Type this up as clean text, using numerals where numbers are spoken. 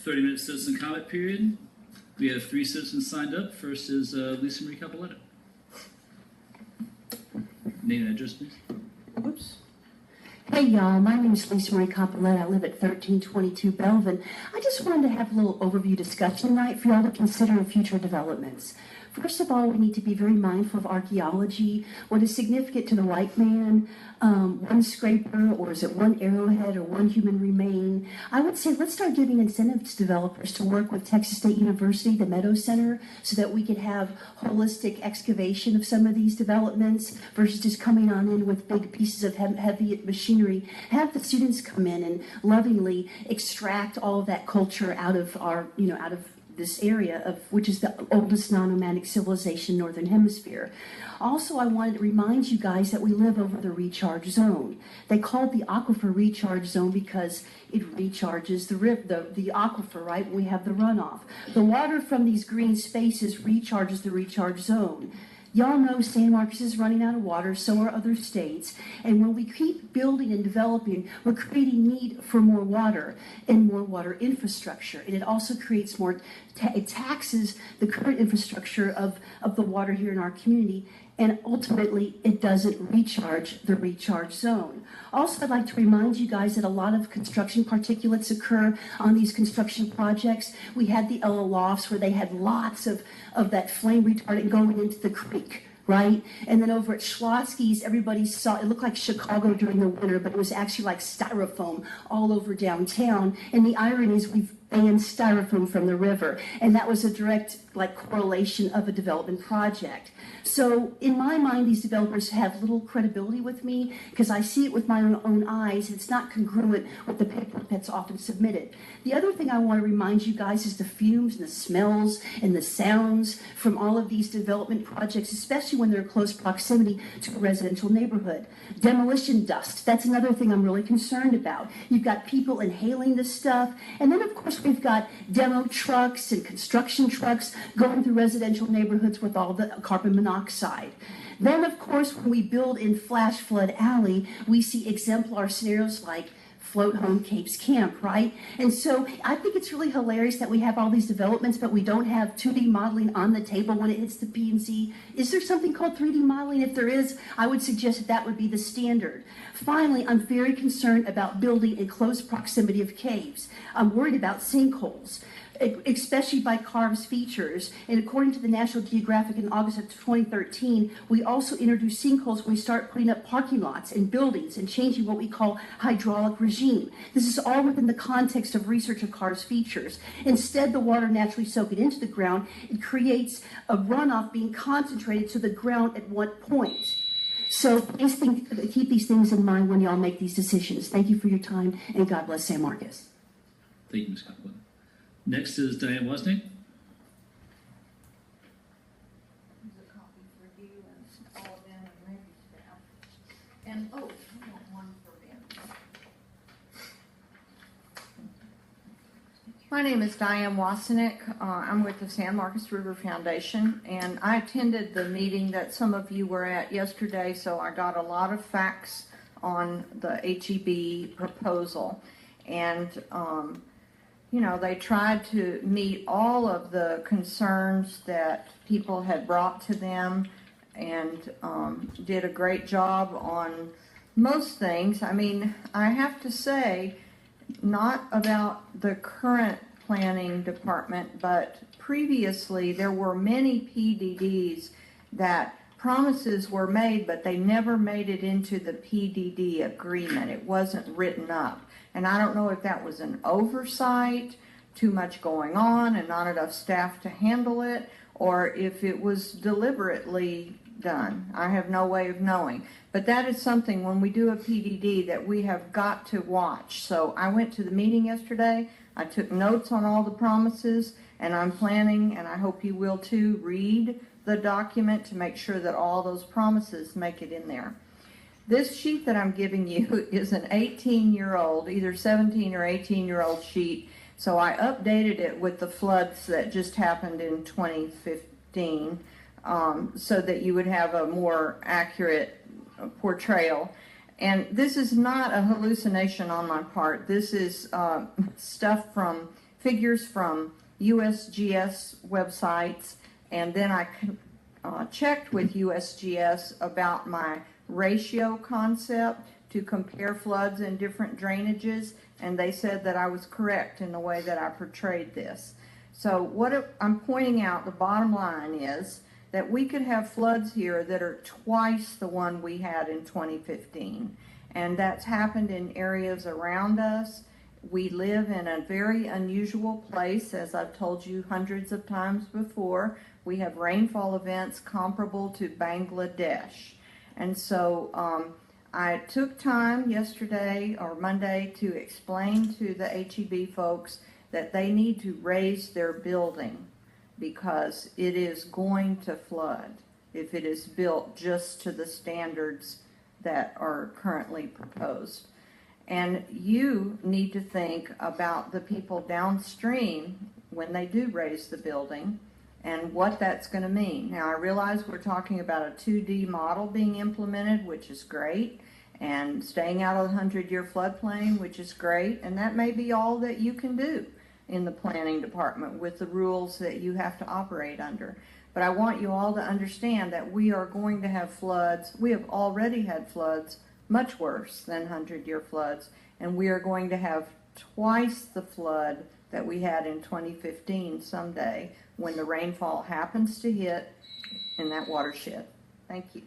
30-minute citizen comment period. We have 3 citizens signed up. First is Lisa Marie Capoletta. Name and address, please. Oops. Hey y'all, my name is Lisa Marie Capoletta. I live at 1322 Belvin. I just wanted to have a little overview discussion tonight for y'all to consider in future developments. First of all, we need to be very mindful of archaeology. What is significant to the white man, one scraper, or is it one arrowhead or one human remain? I would say let's start giving incentives to developers to work with Texas State University, the Meadow Center, so that we could have holistic excavation of some of these developments versus just coming on in with big pieces of heavy machinery. Have the students come in and lovingly extract all of that culture out of our, out of this area of which is the oldest non-nomadic civilization in the Northern Hemisphere. Also, I wanted to remind you guys that we live over the recharge zone. They call it the aquifer recharge zone because it recharges the aquifer, right? When we have the runoff. The water from these green spaces recharges the recharge zone. Y'all know San Marcos is running out of water, so are other states. And when we keep building and developing, we're creating need for more water and more water infrastructure. And it also creates more, it taxes the current infrastructure of the water here in our community. And ultimately, it doesn't recharge the recharge zone. Also, I'd like to remind you guys that a lot of construction particulates occur on these construction projects. We had the Ella Lofts where they had lots of that flame retardant going into the creek, right? And then over at Schlotsky's, everybody saw, it looked like Chicago during the winter, but it was actually like styrofoam all over downtown. And the irony is we've banned styrofoam from the river. And that was a direct correlation of a development project. So in my mind, these developers have little credibility with me because I see it with my own eyes. And it's not congruent with the paperwork that's often submitted. The other thing I want to remind you guys is the fumes and the smells and the sounds from all of these development projects, especially when they're in close proximity to a residential neighborhood. Demolition dust, that's another thing I'm really concerned about. You've got people inhaling this stuff. And then, of course, we've got demo trucks and construction trucks going through residential neighborhoods with all the carbon monoxide. Then, of course, when we build in Flash Flood Alley, we see exemplar scenarios like Float Home Capes Camp, right? And so I think it's really hilarious that we have all these developments, but we don't have 2D modeling on the table when it hits the P&Z. Is there something called 3D modeling? If there is, I would suggest that that would be the standard. Finally, I'm very concerned about building in close proximity of caves. I'm worried about sinkholes, especially by Carve's features. And according to the National Geographic in August of 2013, we also introduced sinkholes when we start putting up parking lots and buildings and changing what we call hydraulic regime. This is all within the context of research of Carve's features. Instead, the water naturally soaking into the ground, it creates a runoff being concentrated to the ground at one point. So please keep these things in mind when y'all make these decisions. Thank you for your time, and God bless San Marcos. Thank you, Ms. Caplan. Next is Dianne Wozniak. Here's a copy for you and all of them and maybe staff. And, oh, I want one for Ben. My name is Dianne Wozniak. I'm with the San Marcos River Foundation, and I attended the meeting that some of you were at yesterday, so I got a lot of facts on the HEB proposal. And, they tried to meet all of the concerns that people had brought to them and did a great job on most things. I mean, I have to say, not about the current planning department, but previously there were many PDDs that promises were made, but they never made it into the PDD agreement. It wasn't written up. And I don't know if that was an oversight, too much going on and not enough staff to handle it, or if it was deliberately done. I have no way of knowing. But that is something when we do a PDD that we have got to watch. So I went to the meeting yesterday. I took notes on all the promises, and I'm planning, and I hope you will too, read the document to make sure that all those promises make it in there. This sheet that I'm giving you is an 18-year-old, either 17 or 18-year-old sheet. So I updated it with the floods that just happened in 2015 so that you would have a more accurate portrayal. And this is not a hallucination on my part. This is stuff from figures from USGS websites, and then I checked with USGS about my ratio concept to compare floods and different drainages, and they said that I was correct in the way that I portrayed this. So what I'm pointing out, the bottom line is that we could have floods here that are twice the one we had in 2015. And that's happened in areas around us. We live in a very unusual place, as I've told you hundreds of times before. We have rainfall events comparable to Bangladesh. And so I took time yesterday or Monday to explain to the HEB folks that they need to raise their building because it is going to flood if it is built just to the standards that are currently proposed. And you need to think about the people downstream when they do raise the building and what that's going to mean. Now, I realize we're talking about a 2D model being implemented, which is great, and staying out of the 100-year floodplain, which is great, and that may be all that you can do in the planning department with the rules that you have to operate under. But I want you all to understand that we are going to have floods. We have already had floods much worse than 100-year floods, and we are going to have twice the flood that we had in 2015 someday when the rainfall happens to hit in that watershed. Thank you.